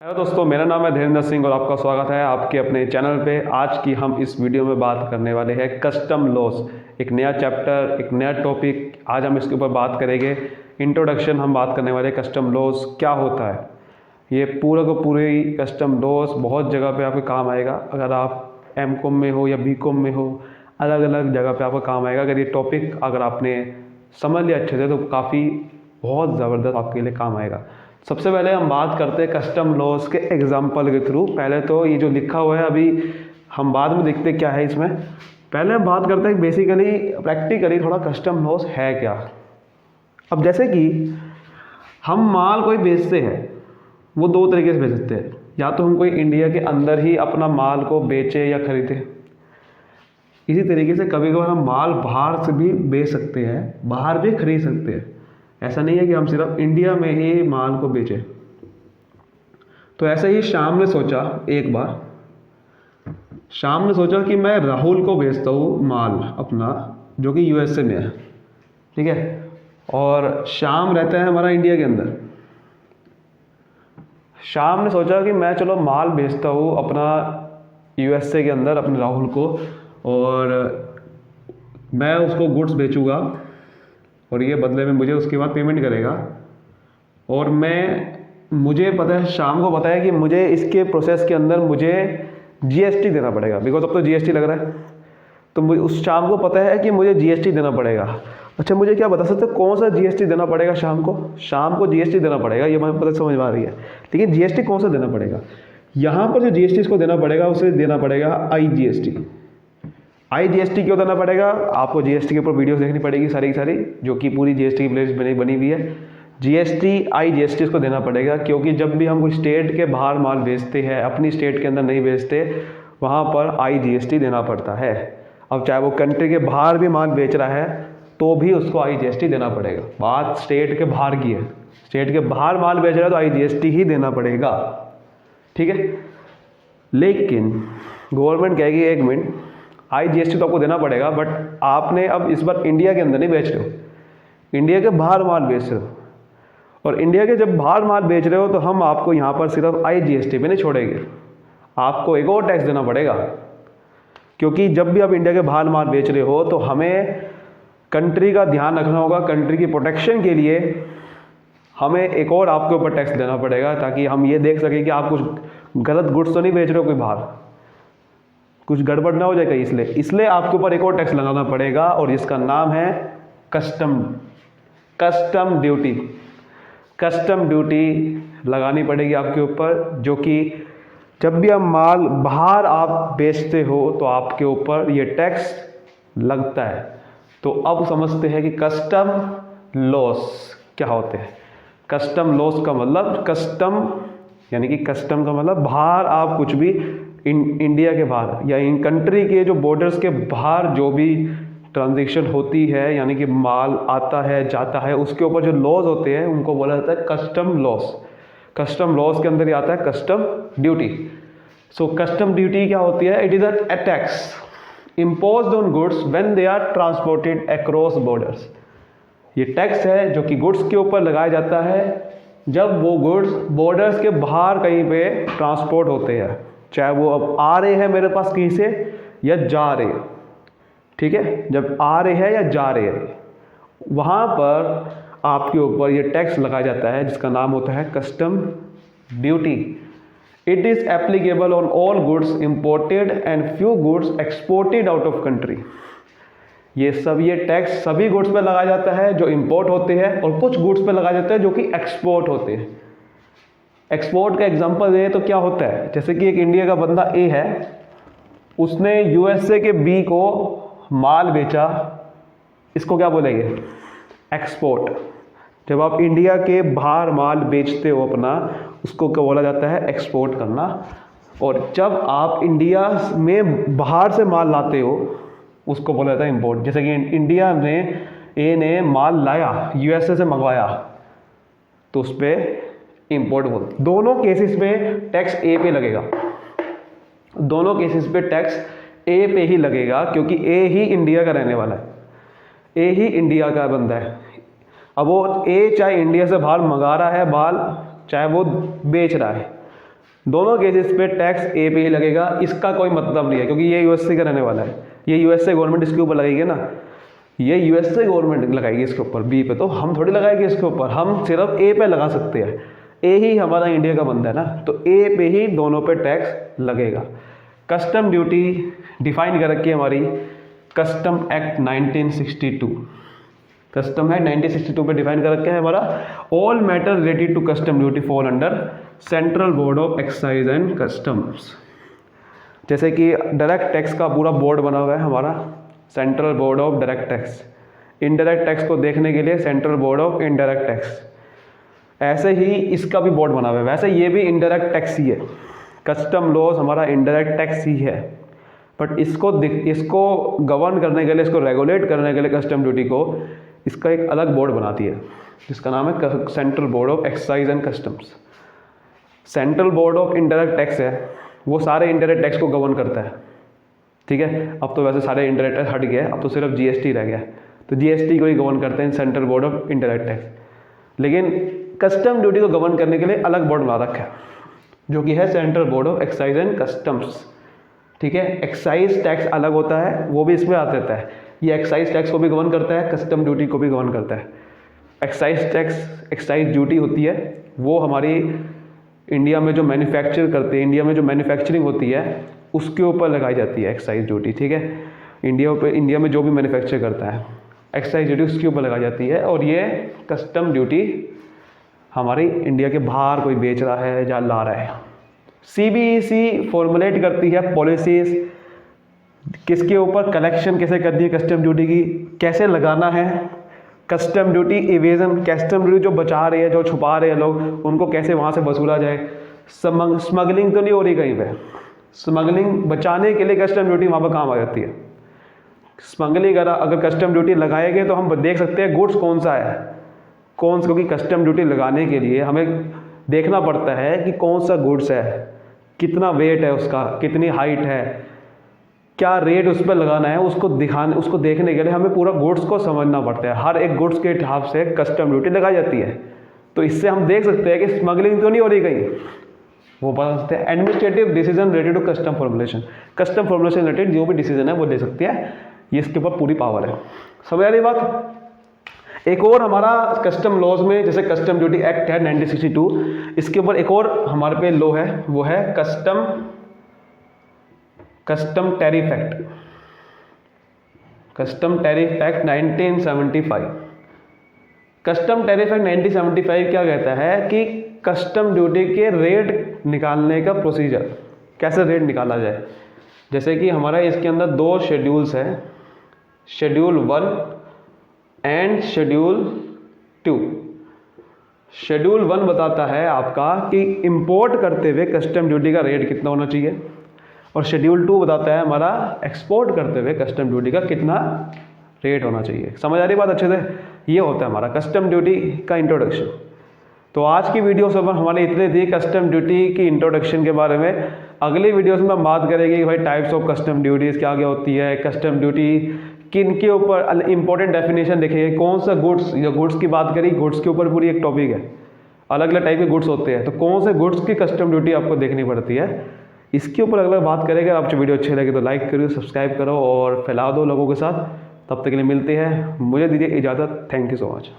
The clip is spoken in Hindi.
हेलो दोस्तों, मेरा नाम है धीरेन्द्र सिंह और आपका स्वागत है आपके अपने चैनल पे। आज की हम इस वीडियो में बात करने वाले हैं कस्टम लॉस। एक नया चैप्टर, एक नया टॉपिक आज हम इसके ऊपर बात करेंगे। इंट्रोडक्शन हम बात करने वाले हैं कस्टम लॉस क्या होता है। ये पूरा का पूरी कस्टम लॉस बहुत जगह पे आपके काम आएगा। अगर आप एमकॉम में हो या बीकॉम में हो, अलग अलग जगह पे आपका काम आएगा। अगर ये टॉपिक अगर आपने समझ लिया अच्छे से तो काफ़ी बहुत ज़बरदस्त आपके लिए काम आएगा। सबसे पहले हम बात करते हैं कस्टम लॉस के एग्जाम्पल के थ्रू। पहले तो ये जो लिखा हुआ है अभी हम बाद में देखते क्या है इसमें। पहले हम बात करते हैं बेसिकली प्रैक्टिकली थोड़ा कस्टम लॉस है क्या। अब जैसे कि हम माल कोई बेचते हैं, वो दो तरीके से बेच सकते हैं। या तो हम कोई इंडिया के अंदर ही अपना माल को बेचे या खरीदे। इसी तरीके से कभी कभार हम माल बाहर से भी बेच सकते हैं, बाहर भी खरीद सकते हैं। ऐसा नहीं है कि हम सिर्फ इंडिया में ही माल को बेचें। तो ऐसे ही शाम ने सोचा, एक बार शाम ने सोचा कि मैं राहुल को भेजता हूँ माल अपना, जो कि यूएसए में है, ठीक है। और शाम रहता है हमारा इंडिया के अंदर। शाम ने सोचा कि मैं चलो माल भेजता हूँ अपना यूएसए के अंदर अपने राहुल को, और मैं उसको गुड्स बेचूँगा और ये बदले में मुझे उसके बाद पेमेंट करेगा। और मुझे पता है, शाम को पता है कि मुझे इसके प्रोसेस के अंदर मुझे जीएसटी देना पड़ेगा, बिकॉज अब तो जीएसटी लग रहा है। तो मुझे उस शाम को पता है कि मुझे जीएसटी देना पड़ेगा। अच्छा, मुझे क्या बता सकते कौन सा जीएसटी देना पड़ेगा शाम को जीएसटी देना पड़ेगा, ये मुझे पता समझ में आ रही है। लेकिन जीएसटी कौन सा देना पड़ेगा, यहाँ पर जो जीएसटी इसको देना पड़ेगा उसे देना पड़ेगा आई जीएसटी क्यों देना पड़ेगा, आपको जीएसटी के ऊपर वीडियोस देखनी पड़ेगी सारी की सारी, जो कि पूरी जीएसटी की प्लेलिस्ट बनी हुई है। आई जीएसटी इसको देना पड़ेगा क्योंकि जब भी हम कोई स्टेट के बाहर माल बेचते हैं, अपनी स्टेट के अंदर नहीं बेचते, वहाँ पर आई जीएसटी देना पड़ता है। अब चाहे वो कंट्री के बाहर भी माल बेच रहा है तो भी उसको आई जीएसटी देना पड़ेगा। बात स्टेट के बाहर की है, स्टेट के बाहर माल बेच रहा है तो आई जीएसटी ही देना पड़ेगा, ठीक है। लेकिन गवर्नमेंट कहेगी एक मिनट, आई जीएसटी तो आपको देना पड़ेगा, बट आपने अब इस बार इंडिया के अंदर नहीं बेच रहे हो, इंडिया के बाहर माल बेच रहे हो। और इंडिया के जब बाहर माल बेच रहे हो तो हम आपको यहाँ पर सिर्फ आई जीएसटी पे नहीं छोड़ेंगे, आपको एक और टैक्स देना पड़ेगा। क्योंकि जब भी आप इंडिया के बाहर माल बेच रहे हो तो हमें कंट्री का ध्यान रखना होगा। कंट्री की प्रोटेक्शन के लिए हमें एक और आपके ऊपर टैक्स देना पड़ेगा, ताकि हम ये देख सकें कि आप कुछ गलत गुड्स तो नहीं बेच रहे हो, कोई बाहर कुछ गड़बड़ ना हो जाए कहीं। इसलिए आपके ऊपर एक और टैक्स लगाना पड़ेगा, और इसका नाम है कस्टम ड्यूटी। कस्टम ड्यूटी लगानी पड़ेगी आपके ऊपर, जो कि जब भी आप माल बाहर आप बेचते हो तो आपके ऊपर ये टैक्स लगता है। तो अब समझते हैं कि कस्टम लॉस क्या होते हैं। कस्टम लॉस का मतलब यानी कि कस्टम का मतलब बाहर आप कुछ भी इंडिया के बाहर या इन कंट्री के जो बॉर्डर्स के बाहर जो भी ट्रांजैक्शन होती है, यानी कि माल आता है जाता है, उसके ऊपर जो लॉज होते हैं उनको बोला जाता है कस्टम लॉस। कस्टम लॉस के अंदर ही आता है कस्टम ड्यूटी। सो कस्टम ड्यूटी क्या होती है, it is a tax imposed on goods when they are transported across borders। ये टैक्स है जो कि गुड्स के ऊपर लगाया जाता है जब वो गुड्स बॉर्डर्स के बाहर कहीं पे ट्रांसपोर्ट होते हैं, चाहे वो अब आ रहे हैं मेरे पास कहीं से या जा रहे हैं, ठीक है। जब आ रहे हैं या जा रहे हैं, वहाँ पर आपके ऊपर ये टैक्स लगाया जाता है जिसका नाम होता है custom duty. It is applicable on all goods imported and few goods exported out of country। ये टैक्स सभी गुड्स पे लगाया जाता है जो इंपोर्ट होते हैं, और कुछ गुड्स पे लगाया जाता है जो कि एक्सपोर्ट होते हैं। एक्सपोर्ट का एग्जांपल दे तो क्या होता है, जैसे कि एक इंडिया का बंदा ए है, उसने यूएसए के बी को माल बेचा, इसको क्या बोलेंगे, एक्सपोर्ट। जब आप इंडिया के बाहर माल बेचते हो अपना, उसको क्या बोला जाता है, एक्सपोर्ट करना। और जब आप इंडिया में बाहर से माल लाते हो उसको बोला जाता है इंपोर्ट। जैसे कि इंडिया में ए ने माल लाया, यूएसए से मंगवाया, तो उस पर इंपोर्ट बोलते। दोनों केसेस में टैक्स ए पे लगेगा, दोनों केसेस पे टैक्स ए पे ही लगेगा, क्योंकि ए ही इंडिया का रहने वाला है, ए ही इंडिया का बंदा है। अब वो ए चाहे इंडिया से बाहर मंगा रहा है माल, चाहे वो बेच रहा है, दोनों केसेस पे टैक्स ए पे ही लगेगा। इसका कोई मतलब नहीं है क्योंकि ये यूएसए का रहने वाला है, ये यूएसए गवर्नमेंट इसके ऊपर लगेगी ना, ये यूएसए गवर्नमेंट लगाएगी इसके ऊपर, बी पे तो हम थोड़ी लगाएंगे इसके ऊपर, हम सिर्फ ए पे लगा सकते हैं। ए ही हमारा इंडिया का बंदा है ना, तो ए पे ही दोनों पे टैक्स लगेगा। कस्टम ड्यूटी डिफाइन कर रखी है हमारी कस्टम एक्ट 1962, कस्टम एक्ट 1962 पे डिफाइन कर रखा है हमारा, all matter related to custom duty fall under central board of excise and customs. जैसे कि डायरेक्ट टैक्स का पूरा बोर्ड बना हुआ है हमारा central board of direct tax, indirect tax को देखने के लिए central board of indirect tax, ऐसे ही इसका भी बोर्ड बना हुआ है। वैसे ये भी इनडायरेक्ट टैक्स ही है, कस्टम लॉज हमारा इनडायरेक्ट टैक्स ही है, बट इसको गवर्न करने के लिए, इसको रेगुलेट करने के लिए कस्टम ड्यूटी को, इसका एक अलग बोर्ड बनाती है जिसका नाम है central board of excise and customs. Central board of indirect tax है, वो सारे इनडायरेक्ट टैक्स को गवर्न करता है, ठीक है। अब तो वैसे सारे इनडायरेक्ट टैक्स हट गया, अब तो सिर्फ जीएसटी रह गया, तो जीएसटी को ही गवर्न करते हैं central board of indirect tax. लेकिन कस्टम ड्यूटी को गवर्न करने के लिए अलग बोर्ड बना रखा है जो कि है central board of excise and customs, ठीक है। एक्साइज टैक्स अलग होता है, वो भी इसमें आ जाता है, ये एक्साइज टैक्स को भी गवर्न करता है, कस्टम ड्यूटी को भी गवर्न करता है। एक्साइज टैक्स, एक्साइज ड्यूटी होती है वो हमारी इंडिया में जो मैन्युफैक्चर करते हैं, इंडिया में जो मैन्युफैक्चरिंग होती है उसके ऊपर लगाई जाती है एक्साइज ड्यूटी, ठीक है। इंडिया में जो भी मैन्युफैक्चर करता है एक्साइज ड्यूटी उसके ऊपर लगाई जाती है। और ये कस्टम ड्यूटी हमारी इंडिया के बाहर कोई बेच रहा है या ला रहा है। सीबीईसी फॉर्मुलेट करती है पॉलिसीज, किसके ऊपर कलेक्शन कैसे करनी है कस्टम ड्यूटी की, कैसे लगाना है, custom duty evasion, custom duty जो बचा रहे हैं, जो छुपा रहे हैं लोग, उनको कैसे वहाँ से वसूला जाए। स्मगलिंग तो नहीं हो रही कहीं पे, स्मगलिंग बचाने के लिए कस्टम ड्यूटी वहाँ पर काम आ जाती है। स्मगलिंग अगर कस्टम ड्यूटी लगाएंगे तो हम देख सकते हैं गुड्स कौन सा है, क्योंकि कस्टम ड्यूटी लगाने के लिए हमें देखना पड़ता है कि कौन सा गुड्स है, कितना वेट है उसका, कितनी हाइट है, क्या रेट उस पर लगाना है, उसको देखने के लिए हमें पूरा गुड्स को समझना पड़ता है। हर एक गुड्स के हिसाब से कस्टम ड्यूटी लगाई जाती है, तो इससे हम देख सकते हैं कि स्मगलिंग तो नहीं हो रही कहीं, वो बता सकते हैं। Administrative decision related to custom formulation, custom formulation related जो भी डिसीजन है वो ले सकती है, ये इसके ऊपर पूरी पावर है। समझ आ रही बात। एक और हमारा कस्टम लॉज में, जैसे कस्टम ड्यूटी एक्ट है 1962, इसके ऊपर एक और हमारे पे लॉ है, वो है custom tariff act, custom tariff act 1975। Custom tariff act 1975 क्या कहता है कि कस्टम ड्यूटी के रेट निकालने का प्रोसीजर, कैसे रेट निकाला जाए। जैसे कि हमारा इसके अंदर दो शेड्यूल्स हैं, शेड्यूल 1 एंड शेड्यूल 2। शेड्यूल 1 बताता है आपका कि इंपोर्ट करते हुए कस्टम ड्यूटी का रेट कितना होना चाहिए, और शेड्यूल 2 बताता है हमारा एक्सपोर्ट करते हुए कस्टम ड्यूटी का कितना रेट होना चाहिए। समझ आ रही बात अच्छे से। ये होता है हमारा कस्टम ड्यूटी का इंट्रोडक्शन। तो आज की वीडियो सब हमारे इतने थी कस्टम ड्यूटी की इंट्रोडक्शन के बारे में। अगली वीडियोस में हम बात करेंगे कि भाई टाइप्स ऑफ कस्टम ड्यूटीज़ क्या क्या होती है, कस्टम ड्यूटी किन के ऊपर, इंपॉर्टेंट डेफिनेशन देखेंगे, कौन सा गुड्स, या गुड्स की बात करी, गुड्स के ऊपर पूरी एक टॉपिक है, अलग अलग टाइप के गुड्स होते हैं, तो कौन से गुड्स की कस्टम ड्यूटी आपको देखनी पड़ती है, इसके ऊपर अगर बात करेंगे। आपको वीडियो अच्छी लगे तो लाइक करो, सब्सक्राइब करो और फैला दो लोगों के साथ। तब तक के लिए मिलते हैं, मुझे दीजिए इजाज़त। Thank you so much.